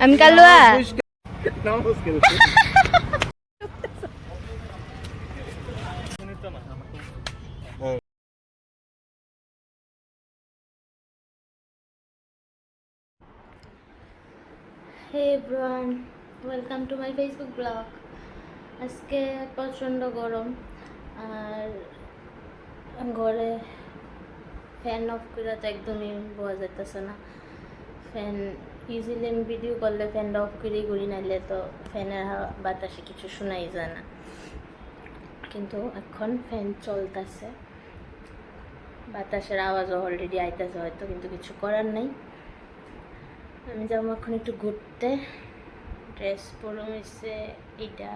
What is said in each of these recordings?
আমি Kalua. Hey everyone, welcome to my Facebook blog. আজকে প্রচণ্ড গরম আর ঘরে ফ্যান অফ করে তো একদমই বোঝা যাইতেছে না। ফ্যান ইজিলি আমি ভিডিও করলে ফ্যানটা অফ করেই করি, নাইলে তো ফ্যানের বাতাসে কিছু শোনাই যায় না। কিন্তু এখন ফ্যান চলতেছে, বাতাসের আওয়াজও অলরেডি আইতেছে হয়তো, কিন্তু কিছু করার নাই। আমি যাবো এখন একটু ঘুরতে। ড্রেস পরে হয়েছে এটা,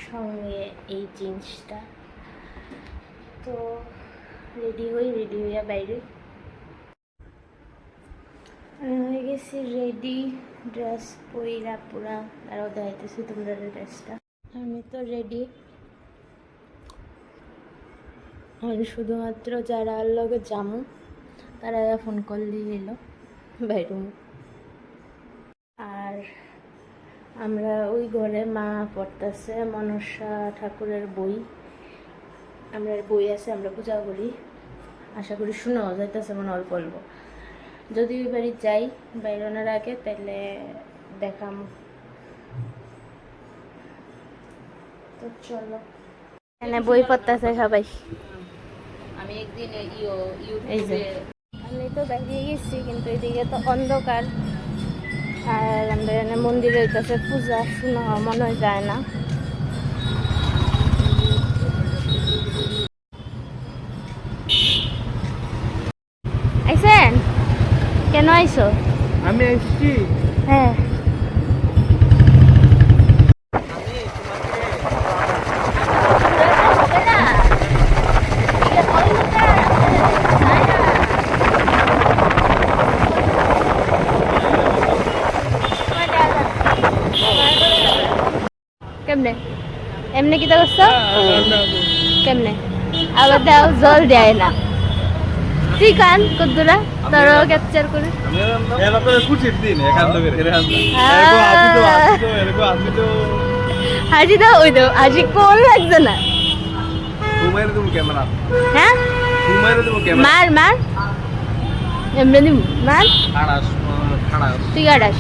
সঙ্গে এই জিন্সটা। তো রেডি হইয়া বাইরে আমি হয়ে গেছি রেডি। ড্রেস পইরা পুরা আরও দেখাইতেছি তোমরা ড্রেসটা। আমি তো রেডি। আর শুধুমাত্র যারা লগে যামু তারা ফোন করলেই এলো বাইরুম। আর আমরা ওই ঘরে মা পড়তেছে মনসা ঠাকুরের বই, আমরা বই আছে, আমরা পূজা করি। আশা করি শোনাও যাইতেছে মনে অল্প অল্প। যদি ওই বাড়ি যাই বাইরনের আগে তাহলে দেখাম। তো চলো, এখানে বই পড়তেছে সবাই। আমি একদিন আমি তো বেরিয়ে গেছি, কিন্তু এদিকে তো অন্ধকার। আর আমাদের এখানে মন্দিরে হইতেছে পূজা, শোনা মনে যায় না। আইসেন? কেন আইসো? আমি আসছি। হ্যাঁ, কেমনে এমনি কিতা করছো? কেমনে আবার দাও, জল দেয় না। তুই কান কদ্দুরা তোর ক্যাপচার করে এরা তো কুচির দিন এখান থেকে হাজি দাও, ওই দাও হাজি কোন লাগছে না। ঘুমাইরে তুমি ক্যামেরা, হ্যাঁ ঘুমাইরে তুমি ক্যামেরা। মার মার এমনি দিম, মার। খাড়াস খাড়াস তুই কাটাস?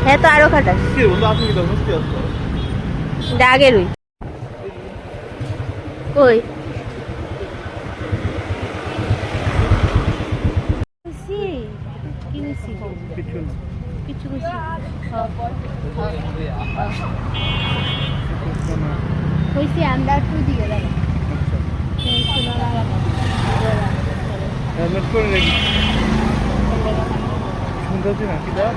হ্যাঁ তো আরো খাটাস। কি বন্ধু আপনি কি দরকার কি আছে? ডাগে রই কই কিছু কইছি আমরা একটু দিকে যাবো। হেলমেট করে রেখি সুন্দর দিন কি দাও।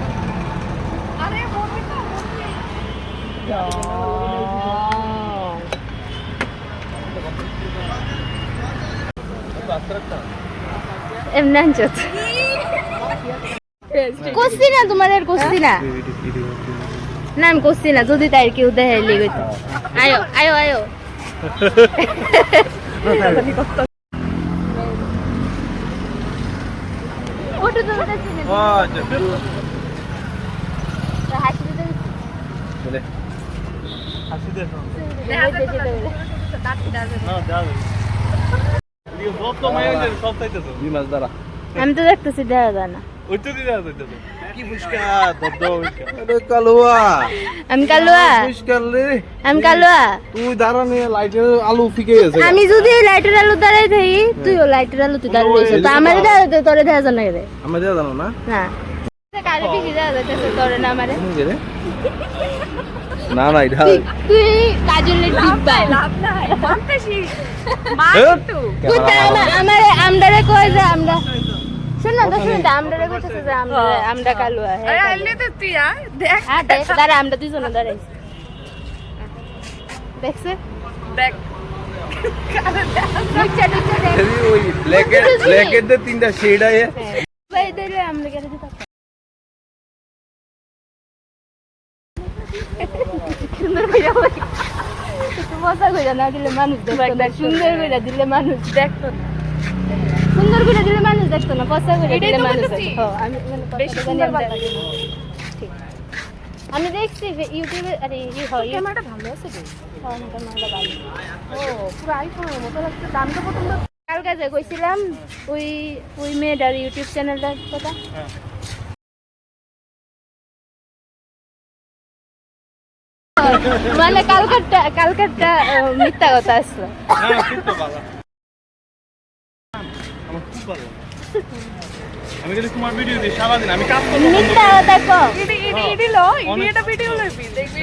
এমনি আনছত করছি না, তোমার আর করছি না। না আমি করছি না, যদি তাই কেউ দেখাইলে গইতো। আয়ো আয়ো আয়ো ওটা তো দেখাচ্ছি না। হাসি দিতে বলে হাসি দে না দাও এই সব তো মায়ের সব চাইতেছো দুই মাস দ্বারা। আমি তো দেখতেছি দেখা যায় না। ওই তো দিদা চাইতেছো কি ফুসকা দদ্দ ফুসকা। আরে কালুয়া, আমি কালুয়া। ফুসকা রে আমি কালুয়া। তুই দাঁড়া নিয়ে লাইটের আলো ফিকে গেছে। আমি যদি লাইটের আলো দাঁড়াই থাকি, তুইও লাইটের আলো তুই দাঁড়িয়ে রইছিস। তো আমারে দাঁড়াতে তোরে দেখা যায় না রে? আমরা দেখা জানো না। না কারে ঠিকই দেখা যাইতেছে, তোরে না আমারে। না না এটা তুই কাজলের ডিব্বা লাভ নাই বলতেছি মার একটু তুই আমারে আমদারে কই যে আমরা শুন না, 10 মিনিট আমদারে কইতেছে যে আমরা কালুয়া। আরে আইলে তো তুই দেখ, হ্যাঁ দেখ দাঁড়া, আমরা দুইজন দাঁড়াইছি দেখছে দেখ নিচে নিচে দেখ ওই ব্ল্যাক এর দে তিনটা শেড আছে ভাই দিলে আমরা কেন দিতে সুন্দর করে মজা করে না দিলে মানুষ দেখতো না, সুন্দর করে দিলে মানুষ দেখতো না। সুন্দর করে দিলে মানুষ দেখতো না, পচা করে এটাই দিলে তো মানুষ বলতেছি। দেখতো। আমি মানে বেশি কথাটা সুন্দর জানি ভালো আমি লাগে। ঠিক। আমি দেখছি ইউটিউবে, আরে হয় ক্যামেরাটা ভালো আছে রে। ক্যামেরাটা ভালো। ও পুরো আইফোনের মতো লাগছে। দাম তো প্রথম তো কালকে যে কইছিলাম ওই ওই মেয়েটার ইউটিউব চ্যানেলটার কথা, হ্যাঁ মানে কালকারটা মিথ্যা কথা আসলো। না ঠিক তো ভালো আমার খুব ভালো লাগে। আমি গেলে তোমার ভিডিও দিই সারাদিন, আমি কাজ করবো বন্ধ মিথ্যা করে। কথা কো ইডি লো ইডিটা ভিডিও লইবি দেখবি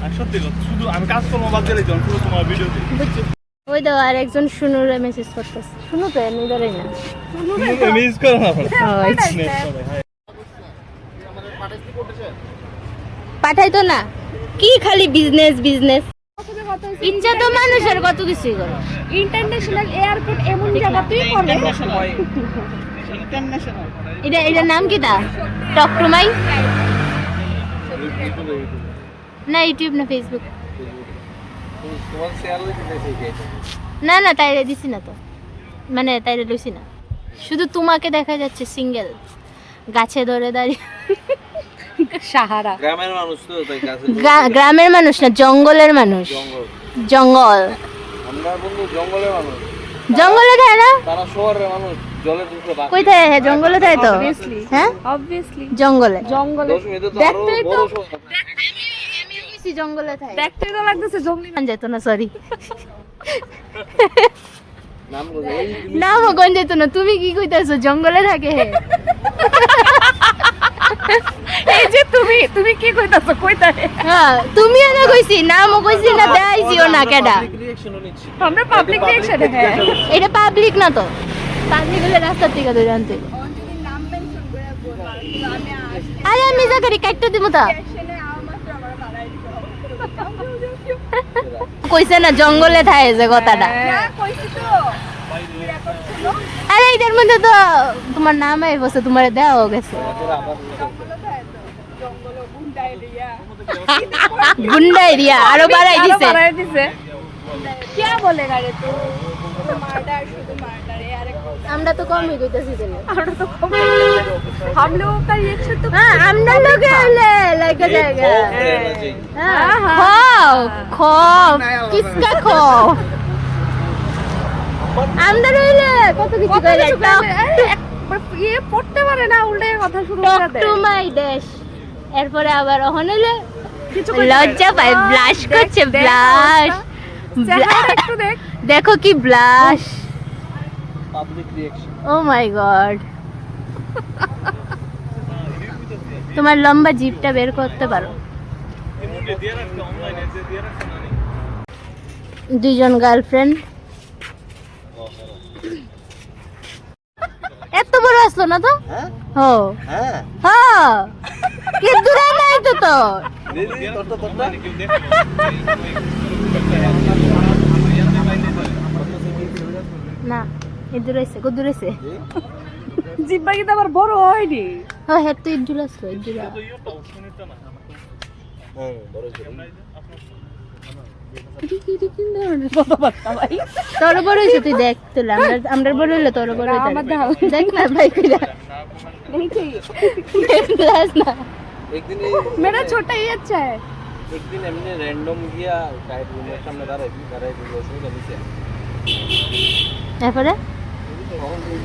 আর সত্যি কথা, শুধু আমি কাজ করবো বাদ দিলে যখন শুধু তোমার ভিডিও দিই। বুঝছি। ওই দাও আর একজন শুনুরে মেসেজ করতেছে, শুনু তো এমনি ধরেই না। মিস করো না পাঠাইতো না কি খালি বিজনেস বিজনেস, ইচ্ছা তো মানুষের কত কিছুই করে। ইন্টারন্যাশনাল এয়ারপোর্ট এমন জায়গাতেই করে এটা নাম কি তা? টক টু মাই না, ইউটিউব না ফেসবুক না, না তাইরে দিছি না তো, মানে তাইরে লইছি না, শুধু তোমাকে দেখা যাচ্ছে সিঙ্গেল গাছে ধরে দাঁড়িয়ে। সাহারা গ্রামের মানুষ তো তাই গাছে গ্রামের মানুষ না, জঙ্গলের মানুষ। জঙ্গল জঙ্গল আমরা বন্ধু জঙ্গলের মানুষ, জঙ্গলে থাকে না, তারা শহরের মানুষ জলের ভিতরে বাস কই থাকে? হ্যাঁ জঙ্গলে থাকে তো। Obviously. হ্যাঁ অবভিয়াসলি জঙ্গলে। জঙ্গলে 10 মিনিটে তো আরো দেখতেই তো বড় শহর জঙ্গলে থাকে। দেখতেই তো লাগতেছে জঙ্গলি কোন যেত না, সরি নাম বলে এই নামও কোন যেত না। তুমি কি কইতাছো জঙ্গলে থাকে? হে এই যে তুমি কি কইতাছো কইতারে হ্যাঁ তুমি না কইছি, নামও কইছি না, দেখাইছিও না কেডা। রিঅ্যাকশনও নিচ্ছি আমরা পাবলিক রিঅ্যাকশন হ্যাঁ এটা পাবলিক না তো, পাবলিক হলে রাস্তার থেকে ধরে আনতে। আরে আমি যা করি কাটতে দিব তা। কইছে না জঙ্গলে থাকে যে কথাটা। আরে এটার মধ্যে তো তোমার নাম বসে, তোমার দেওয়া গেছে। গুন্ডা এরিয়া আরো বাড়াই দিছে। বাড়াই দিছে क्या बोलेगा रे तू मार्डर शुद्ध मार्डर यार আমরা তো কমই কইতাছি তাহলে। আমরা তো কম हम लोगों का रिएक्शन तो হ্যাঁ আমরা লোকে হলে লাগা জায়গা। হ্যাঁ খাও খাও কিসকা খাও, আমরা রইলে কত কিছু কইলে ये পড়তে পারে না উল্টে কথা শুরু টক করে টু দেয় মাই দেশ। এরপরে আবার ওখানে হলে কিছু লজ্জা পায়, ব্লাশ করছে, ব্লাশ। চেহারা একটু দেখ দেখো কি ব্লাশ, পাবলিক রিঅ্যাকশন ও মাই গড। তোমার লম্বা জিভটা বের করতে পারো। দিয়ে রাখছে অনলাইনে, যে দিয়ে রাখছে না নেই। দুইজন গার্লফ্রেন্ড। এত বড় আসলো না তো? হ্যাঁ হো হ্যাঁ হ্যাঁ কি দূরে নাই তো তো। দিদি তোর তো তোর অনলাইনে কেউ দেখে না এ দূরেছে, কো দূরেছে। জিব্বা কিন্তু আবার বড় হয়নি হ্যাঁ হ্যাঁ তুই দূরে আসলো, দূরে। তো ইয়েটা শুনিতে না হ্যাঁ বড় ছিল কথাবার্তা ভাই তোর বড় হইছে, তুই দেখ তুই। আমরা বড় হইলে তোর বড় হইতে আমার দেখ না ভাই কইরা গ্লাস না। একদিন मेरा छोटा ही अच्छा है একদিন এমনি র‍্যান্ডম গিয়া গাইড রুমের সামনে দাঁড়াই বসে নিচে তারপরে তখন তুই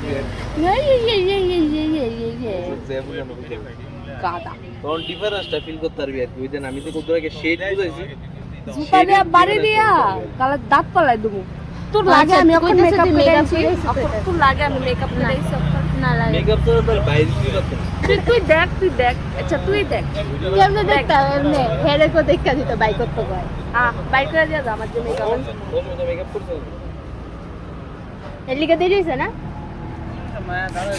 गादा তখন ডিফারেন্সটা ফিল করতে পারবি আর কি। ওই দিন আমি তো কত আগে শেড বুঝাইছি জুতা দিয়া বাড়ি দিয়া কালা দাঁত পালাই দেবো তোর লাগে আচ্ছা, আমি তুই এখন কইতেছিস মেকআপ তুই করে makeup আইছি করে আইছিস তো তোর লাগে আমি মেকআপ করে আইছি না লাগে। মেকআপ তো তোর বাইরে কি করতে তুই দেখ আচ্ছা তুই দেখ কেমনে দেখতাম এমনি হেরে কো দেখা দিত বাইক করতে কয়। বাইক করে দিয়া যা আমার যে মেকআপ তখন তোর মতো মেকআপ করছিস এর লিগে দেরি হইছে না? মায়া দাঁড়াই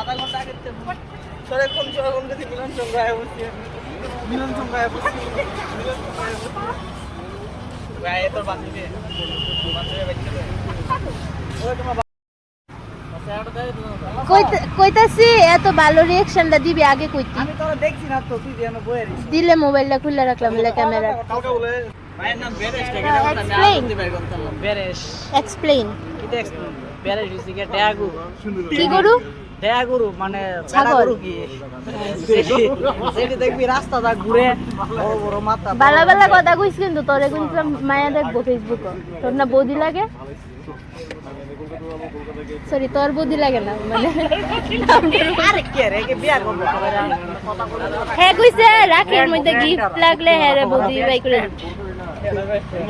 আধা ঘন্টা আগে তোর কোন সময় কোন কাছে মিলন সংগ্রহে বসছি মিলন সংগ্রহে বসছি গায়ে তোর বান্ধবী বাচ্চা ওই তোমার আচ্ছা এটা কইতাছি এত ভালো রিঅ্যাকশনটা দিবি আগে কইতি আমি তোরা দেখছি না তো তুই যেন বইয়ে রইছিস দিলে মোবাইলটা খুলে রাখলাম এলা ক্যামেরা কালকে বলে ভাইয়ের নাম বেরেশ Explain. বেরেশ এক্সপ্লেইন এটা এক্সপ্লেন বেরেশ হইছে কি ড্যাগু কি গরু ড্যাগুরু মানে ছাগল। গরু কি সেটি দেখবি রাস্তাটা ঘুরে বড় বড় মাথা বালা বালা কথা কইস কিন্তু তোরে কিন্তু মায়া দেখবো ফেসবুকে তোর না বৌদি লাগে সরি তোর বৌদি লাগে না মানে আরে কে রে কে বিয়া করব কথা বলে হ্যাঁ কইছে রাখের মধ্যে গিফট লাগলে হ্যাঁ রে বৌদি বাই করে দিবি।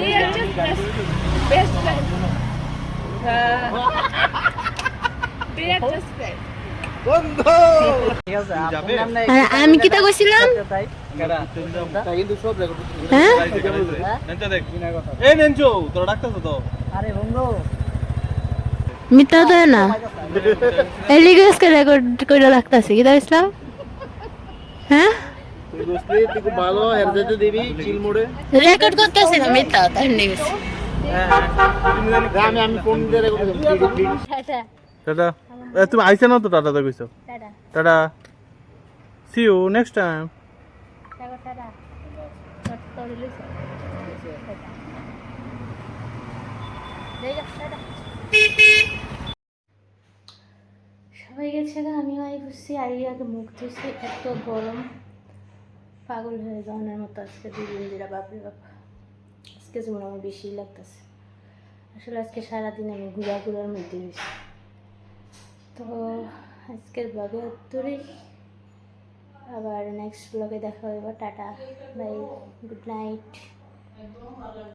They are just best friends. They are just friends. বন্ধু ঠিক আছে যাবে? আপনার নাম আর আমি কিটা কইছিলাম তাই তা কিন্তু সব রেকর্ড হ্যাঁ নেনচো দেখ এই নেনচো তোরা ডাকতেছ তো আরে বন্ধু মিথ্যা তো না এলিগেসকে রেকর্ড করে রাখতাছি কিটা ইসলাম হ্যাঁ তুই দোস্তি তুই খুব ভালো এর যেতে দিবি চিল মোড়ে রেকর্ড করতেছি না মিথ্যা তার নিউজ আমি ফোন দিয়ে রেকর্ড করব টাটা টাটা তুমি আইছ না তো টাটা তো কইছো tata tata see you next time tata tata তোর লইছে সবাই গেছে গা আমিও আই বসছি আগে মুখ ধুইছি এত গরম পাগল হয়ে যাওয়ার মতো আজকে 2 দিন যেটা বাপরে বাপ আজকে যেমন আমার বেশি লাগতেছে আসলে আজকে সারাদিন আমি ঘুরার মধ্যে রয়েছি তো আজকের ব্লগে দূরে আবার নেক্সট ব্লগে দেখা হবে টাটা বাই গুড নাইট